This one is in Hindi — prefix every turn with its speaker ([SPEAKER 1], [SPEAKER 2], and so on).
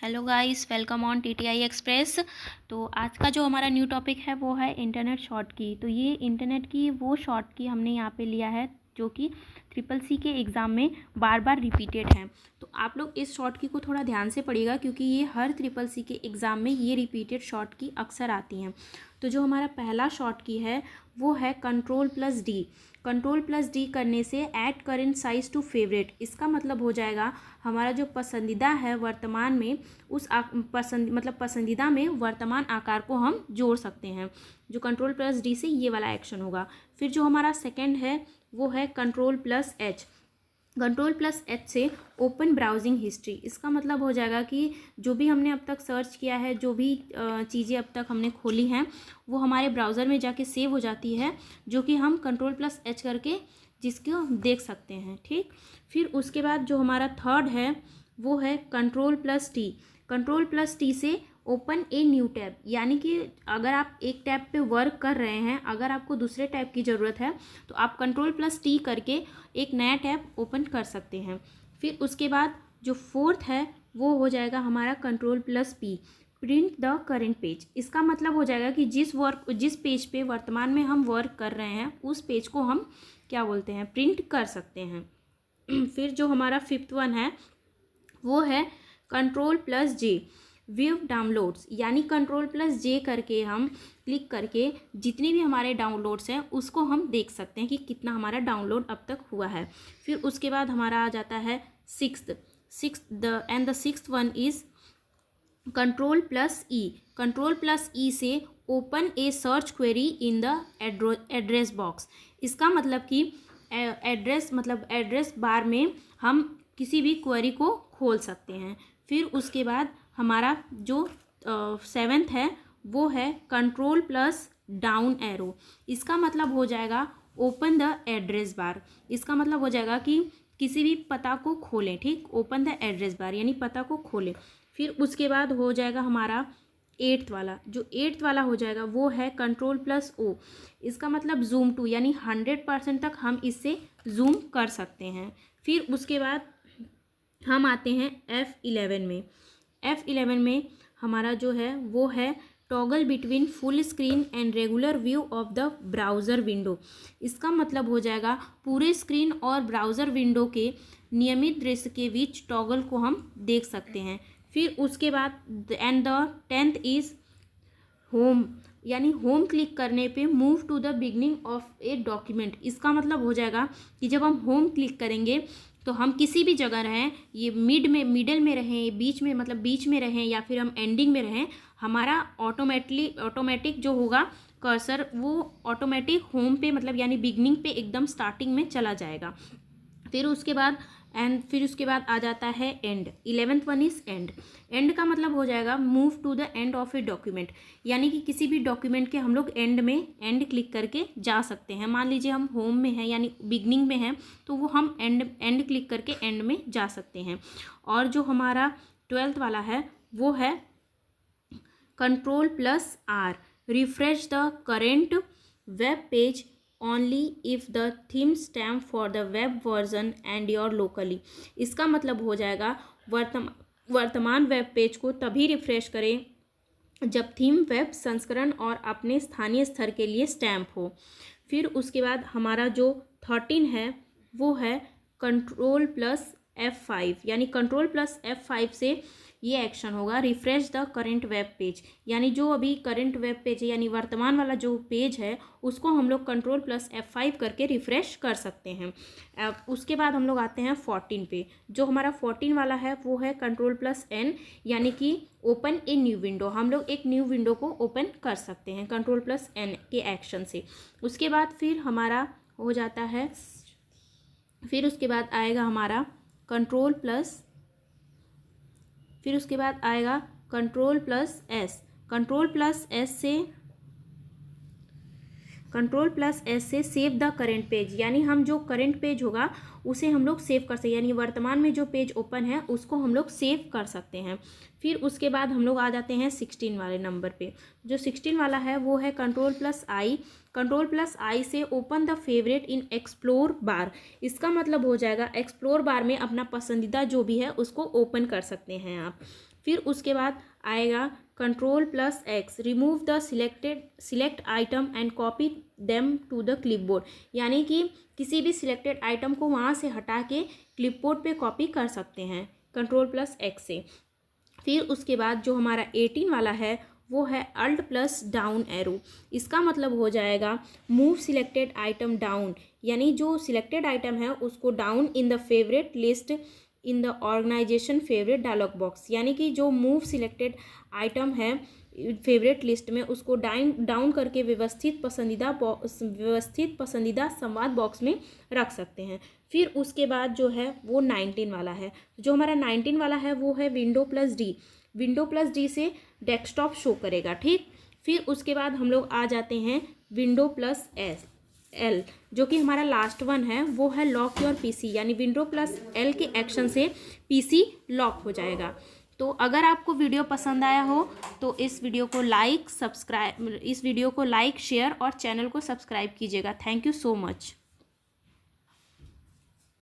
[SPEAKER 1] Hello guys, welcome on TTI express. तो आज का जो हमारा न्यू टॉपिक है वो है इंटरनेट शॉर्ट की। तो ये इंटरनेट की वो शॉर्ट की हमने यहाँ पे लिया है जो कि ट्रिपल सी के एग्ज़ाम में बार बार रिपीटेड है। तो आप लोग इस शॉर्ट की को थोड़ा ध्यान से पढ़िएगा क्योंकि ये हर ट्रिपल सी के एग्ज़ाम में ये रिपीटेड शॉर्ट की अक्सर आती हैं। तो जो हमारा पहला शॉर्ट की है वो है control plus D. Control plus D करने से add current size to favourite. इसका मतलब हो जाएगा हमारा जो पसंदीदा है वर्तमान में उस पसंदीदा में वर्तमान आकार को हम जोड़ सकते हैं। जो कंट्रोल प्लस डी से ये वाला एक्शन होगा। फिर जो हमारा सेकंड है वो है control plus H. Control plus H से ओपन ब्राउजिंग हिस्ट्री। इसका मतलब हो जाएगा कि जो भी हमने अब तक सर्च किया है, जो भी चीज़ें अब तक हमने खोली हैं वो हमारे ब्राउज़र में जाके सेव हो जाती है, जो कि हम कंट्रोल प्लस एच करके जिसको देख सकते हैं। ठीक, फिर उसके बाद जो हमारा थर्ड है वो है control plus T. Control plus T से ओपन ए न्यू टैब, यानी कि अगर आप एक टैब पे वर्क कर रहे हैं, अगर आपको दूसरे टैब की ज़रूरत है तो आप कंट्रोल प्लस टी करके एक नया टैब ओपन कर सकते हैं। फिर उसके बाद जो फोर्थ है वो हो जाएगा हमारा control plus P, print the current page. इसका मतलब हो जाएगा कि जिस पेज पे वर्तमान में हम वर्क कर रहे हैं उस पेज को हम क्या बोलते हैं, प्रिंट कर सकते हैं। फिर जो हमारा फिफ्थ वन है वो है कंट्रोल प्लस जे, व्यू डाउनलोड्स। यानी कंट्रोल प्लस जे करके हम क्लिक करके जितने भी हमारे डाउनलोड्स हैं उसको हम देख सकते हैं कि कितना हमारा डाउनलोड अब तक हुआ है। फिर उसके बाद हमारा आ जाता है sixth one is control plus E. Control plus E से open a search query in the address box. इसका मतलब कि एड्रेस बार में हम किसी भी क्वेरी को खोल सकते हैं। फिर उसके बाद हमारा जो सेवेंथ है वो है कंट्रोल प्लस डाउन एरो। इसका मतलब हो जाएगा ओपन द एड्रेस बार। इसका मतलब हो जाएगा कि किसी भी पता को खोलें। ठीक, ओपन द एड्रेस बार यानी पता को खोलें। फिर उसके बाद हो जाएगा हमारा एट्थ वाला हो जाएगा वो है कंट्रोल प्लस ओ। इसका मतलब जूम टू, यानी 100% तक हम इससे जूम कर सकते हैं। फिर उसके बाद हम आते हैं F11 में हमारा जो है वो है toggle between full screen and regular view of the browser window. इसका मतलब हो जाएगा पूरे स्क्रीन और ब्राउज़र विंडो के नियमित दृश्य के बीच टॉगल को हम देख सकते हैं। फिर उसके बाद and the 10th is home, यानी होम क्लिक करने पे move to the beginning of a document. इसका मतलब हो जाएगा कि जब हम होम क्लिक करेंगे तो हम किसी भी जगह रहें, ये मिडल में रहें, बीच में रहें या फिर हम एंडिंग में रहें, हमारा ऑटोमेटिक जो होगा कर्सर वो ऑटोमेटिक होम पे यानी बिगनिंग पे एकदम स्टार्टिंग में चला जाएगा। फिर उसके बाद आ जाता है end. 11th one is end. End का मतलब हो जाएगा move to the end of a document, यानी कि किसी भी डॉक्यूमेंट के हम लोग एंड क्लिक करके जा सकते हैं। मान लीजिए हम होम में हैं यानी बिगनिंग में हैं तो वो हम एंड क्लिक करके एंड में जा सकते हैं। और जो हमारा 12th वाला है वो है control plus R, refresh the current web page only if the theme stamp for the web version and your locally। इसका मतलब हो जाएगा वर्तमान वेब पेज को तभी रिफ्रेश करें जब थीम वेब संस्करण और अपने स्थानीय स्तर के लिए स्टैम्प हो। फिर उसके बाद हमारा जो 13 है वो है कंट्रोल प्लस F5, यानी कंट्रोल प्लस F5 से ये एक्शन होगा refresh the current web page. यानी जो अभी करेंट वेब पेज है यानी वर्तमान वाला जो पेज है उसको हम लोग कंट्रोल प्लस F5 करके रिफ्रेश कर सकते हैं। उसके बाद हम लोग आते हैं 14 पे। जो हमारा 14 वाला है वो है कंट्रोल प्लस N, यानी कि ओपन ए न्यू विंडो। हम लोग एक न्यू विंडो को ओपन कर सकते हैं कंट्रोल प्लस N के एक्शन से। उसके बाद फिर हमारा हो जाता है, फिर उसके बाद आएगा हमारा फिर उसके बाद आएगा control plus S. Control plus S से सेव द करेंट पेज, यानी हम जो करेंट पेज होगा उसे हम लोग सेव कर सकते हैं, यानी वर्तमान में जो पेज ओपन है उसको हम लोग सेव कर सकते हैं। फिर उसके बाद हम लोग आ जाते हैं 16 वाले नंबर पे। जो 16 वाला है वो है control plus I. Control plus I से open the favourite in explore bar. इसका मतलब हो जाएगा एक्सप्लोर बार में अपना पसंदीदा जो भी है उसको ओपन कर सकते हैं आप। फिर उसके बाद आएगा control plus X, remove the select item and copy them to the clipboard, यानी कि किसी भी सिलेक्टेड आइटम को वहाँ से हटा के क्लिपबोर्ड पे कॉपी कर सकते हैं कंट्रोल प्लस एक्स से। फिर उसके बाद जो हमारा 18 वाला है वो है अल्ट प्लस डाउन एरो। इसका मतलब हो जाएगा मूव सिलेक्टेड आइटम डाउन, यानी जो सिलेक्टेड आइटम है उसको down in the favourite list in the organisation favourite dialog box, यानी कि जो मूव सिलेक्टेड आइटम है फेवरेट लिस्ट में उसको डाउन करके व्यवस्थित पसंदीदा संवाद बॉक्स में रख सकते हैं। फिर उसके बाद जो है वो 19 वाला है। जो हमारा 19 वाला है वो है window plus D. Window plus D से डेस्कटॉप शो करेगा, ठीक। फिर उसके बाद हम लोग आ जाते हैं विंडो प्लस एल, जो कि हमारा लास्ट वन है, वो है लॉक योर पीसी, यानी विंडो प्लस एल के एक्शन से पीसी लॉक हो जाएगा। तो अगर आपको वीडियो पसंद आया हो तो इस वीडियो को लाइक शेयर और चैनल को सब्सक्राइब कीजिएगा। Thank you so much.